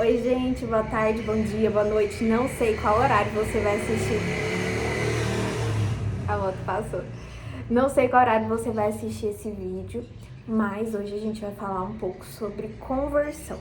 Oi, gente, boa tarde, bom dia, boa noite. Não sei qual horário você vai assistir. A moto passou. Não sei qual horário você vai assistir esse vídeo, mas hoje a gente vai falar um pouco sobre conversão.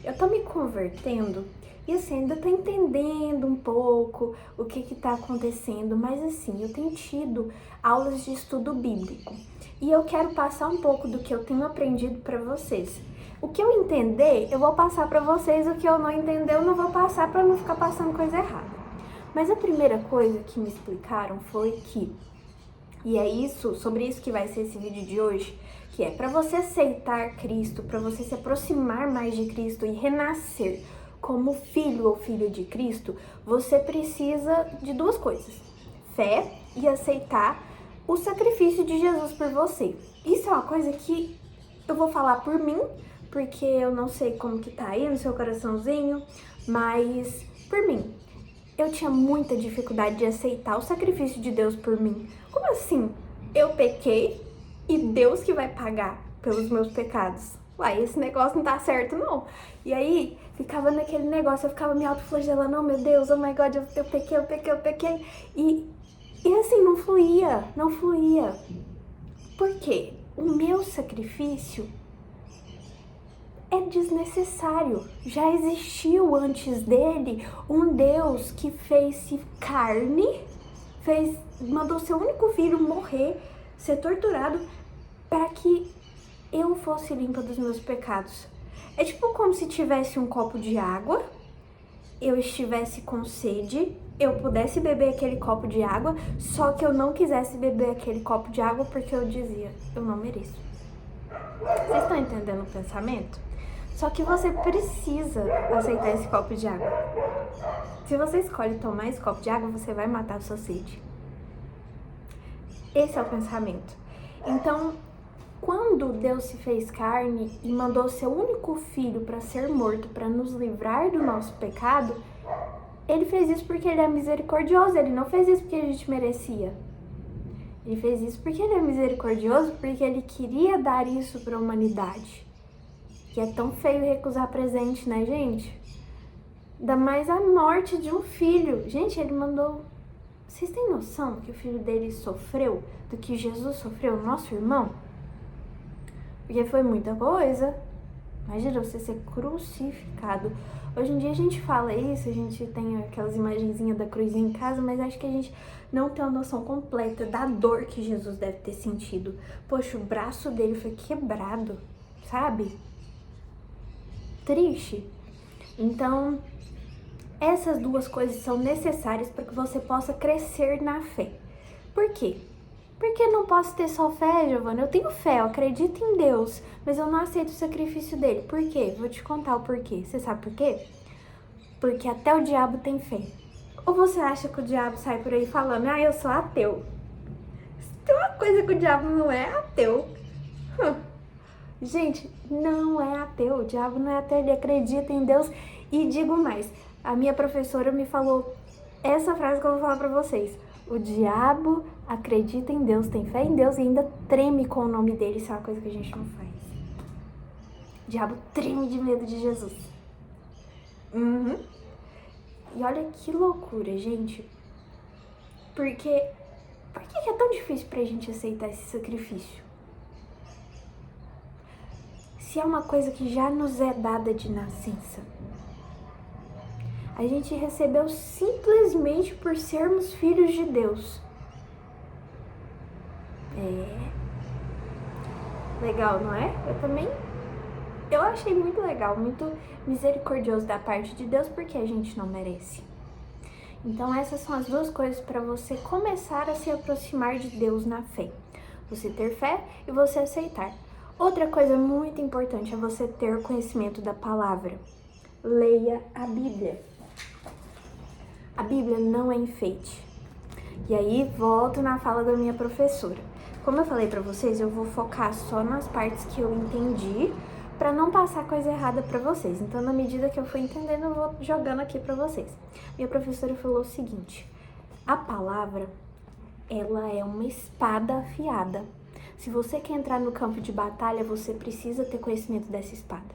Eu tô me convertendo e assim, ainda tô entendendo um pouco o que tá acontecendo, mas assim, eu tenho tido aulas de estudo bíblico e eu quero passar um pouco do que eu tenho aprendido para vocês. O que eu entender, eu vou passar para vocês, o que eu não entender, eu não vou passar para não ficar passando coisa errada. Mas a primeira coisa que me explicaram foi que, e é isso, sobre isso que vai ser esse vídeo de hoje, que é para você aceitar Cristo, para você se aproximar mais de Cristo e renascer como filho ou filha de Cristo, você precisa de duas coisas: fé e aceitar o sacrifício de Jesus por você. Isso é uma coisa que eu vou falar por mim, porque eu não sei como que tá aí no seu coraçãozinho, mas por mim, eu tinha muita dificuldade de aceitar o sacrifício de Deus por mim. Como assim? Eu pequei e Deus que vai pagar pelos meus pecados? Uai, esse negócio não tá certo, não. E aí, ficava naquele negócio, eu ficava me autoflagelando, oh meu Deus, oh my God, eu pequei. E assim, não fluía. Por quê? O meu sacrifício é desnecessário. Já existiu antes dele um Deus que fez-se carne, mandou seu único filho morrer, ser torturado, para que eu fosse limpa dos meus pecados. É tipo como se tivesse um copo de água, eu estivesse com sede, eu pudesse beber aquele copo de água, só que eu não quisesse beber aquele copo de água porque eu dizia, eu não mereço. Vocês estão entendendo o pensamento? Só que você precisa aceitar esse copo de água. Se você escolhe tomar esse copo de água, você vai matar a sua sede. Esse é o pensamento. Então, quando Deus se fez carne e mandou seu único filho para ser morto, para nos livrar do nosso pecado, ele fez isso porque ele é misericordioso, ele não fez isso porque a gente merecia. Ele fez isso porque ele é misericordioso, porque ele queria dar isso para a humanidade. Que é tão feio recusar presente, né, gente? Ainda mais a morte de um filho. Gente, ele mandou... Vocês têm noção que o filho dele sofreu, do que Jesus sofreu, nosso irmão? Porque foi muita coisa. Imagina você ser crucificado. Hoje em dia a gente fala isso, a gente tem aquelas imagenzinhas da cruzinha em casa, mas acho que a gente não tem uma noção completa da dor que Jesus deve ter sentido. Poxa, o braço dele foi quebrado, sabe? Triste. Então, essas duas coisas são necessárias para que você possa crescer na fé. Por quê? Porque não posso ter só fé, Giovana. Eu tenho fé, eu acredito em Deus, mas eu não aceito o sacrifício dele. Por quê? Vou te contar o porquê. Você sabe por quê? Porque até o diabo tem fé. Ou você acha que o diabo sai por aí falando, eu sou ateu? Tem uma coisa que o diabo não é ateu. Gente, não é ateu, o diabo não é ateu, ele acredita em Deus. E digo mais, a minha professora me falou essa frase que eu vou falar pra vocês: o diabo acredita em Deus, tem fé em Deus e ainda treme com o nome dele. Isso é uma coisa que a gente não faz. O diabo treme de medo de Jesus. E olha que loucura, gente. Por que é tão difícil pra gente aceitar esse sacrifício? Se é uma coisa que já nos é dada de nascença. A gente recebeu simplesmente por sermos filhos de Deus. Legal, não é? Eu achei muito legal, muito misericordioso da parte de Deus, porque a gente não merece. Então essas são as duas coisas para você começar a se aproximar de Deus na fé. Você ter fé e você aceitar. Outra coisa muito importante é você ter conhecimento da palavra. Leia a Bíblia. A Bíblia não é enfeite. E aí, volto na fala da minha professora. Como eu falei pra vocês, eu vou focar só nas partes que eu entendi, pra não passar coisa errada pra vocês. Então, na medida que eu for entendendo, eu vou jogando aqui pra vocês. Minha professora falou o seguinte: a palavra, ela é uma espada afiada. Se você quer entrar no campo de batalha, você precisa ter conhecimento dessa espada.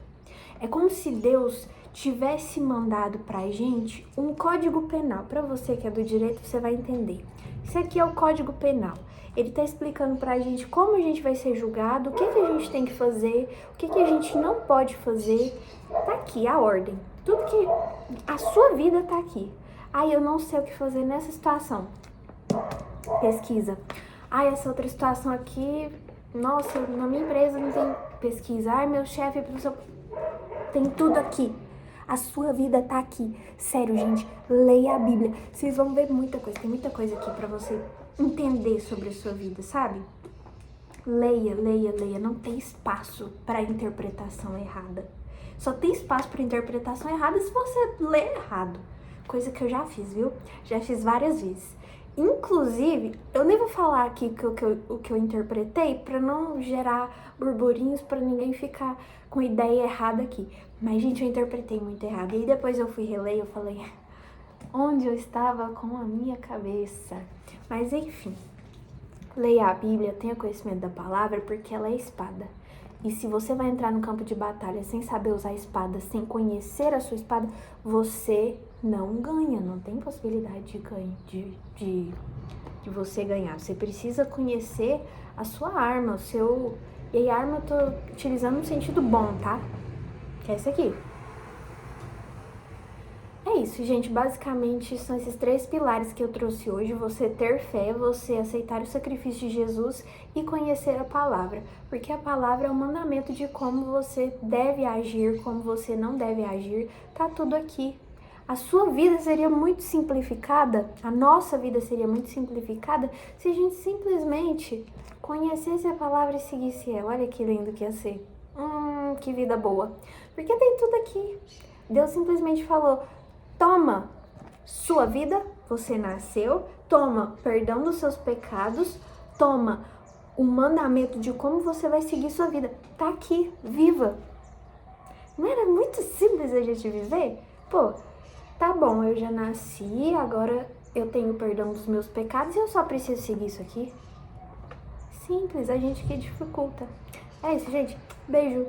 É como se Deus tivesse mandado pra gente um código penal. Pra você que é do direito, você vai entender. Isso aqui é o Código Penal. Ele tá explicando pra gente como a gente vai ser julgado, o que a gente tem que fazer, o que a gente não pode fazer. Tá aqui a ordem. Tudo que... A sua vida tá aqui. Ai, eu não sei o que fazer nessa situação. Pesquisa. Ai, essa outra situação aqui... Nossa, na minha empresa não tem pesquisa. Ai, meu chefe... Tem tudo aqui. A sua vida tá aqui. Sério, gente, leia a Bíblia. Vocês vão ver muita coisa. Tem muita coisa aqui pra você entender sobre a sua vida, sabe? Leia, leia, leia. Não tem espaço pra interpretação errada. Só tem espaço pra interpretação errada se você ler errado. Coisa que eu já fiz, viu? Já fiz várias vezes. Inclusive, eu nem vou falar aqui o que eu interpretei pra não gerar burburinhos, pra ninguém ficar com ideia errada aqui. Mas, gente, eu interpretei muito errado. E aí depois eu fui reler e eu falei, onde eu estava com a minha cabeça? Mas, enfim, leia a Bíblia, tenha conhecimento da palavra, porque ela é espada. E se você vai entrar no campo de batalha sem saber usar a espada, sem conhecer a sua espada, você não ganha, não tem possibilidade de ganhar, de você ganhar. Você precisa conhecer a sua arma, o seu... E aí a arma eu tô utilizando no sentido bom, tá? Que é esse aqui. É isso, gente. Basicamente são esses 3 pilares que eu trouxe hoje. Você ter fé, você aceitar o sacrifício de Jesus e conhecer a palavra. Porque a palavra é o mandamento de como você deve agir, como você não deve agir. Tá tudo aqui. A sua vida seria muito simplificada, a nossa vida seria muito simplificada se a gente simplesmente conhecesse a palavra e seguisse ela. Olha que lindo que ia ser. Que vida boa. Porque tem tudo aqui. Deus simplesmente falou, toma sua vida, você nasceu, toma perdão dos seus pecados, toma o mandamento de como você vai seguir sua vida. Tá aqui, viva. Não era muito simples a gente viver? Pô, tá bom, eu já nasci, agora eu tenho perdão dos meus pecados e eu só preciso seguir isso aqui. Simples, a gente que dificulta. É isso, gente. Beijo.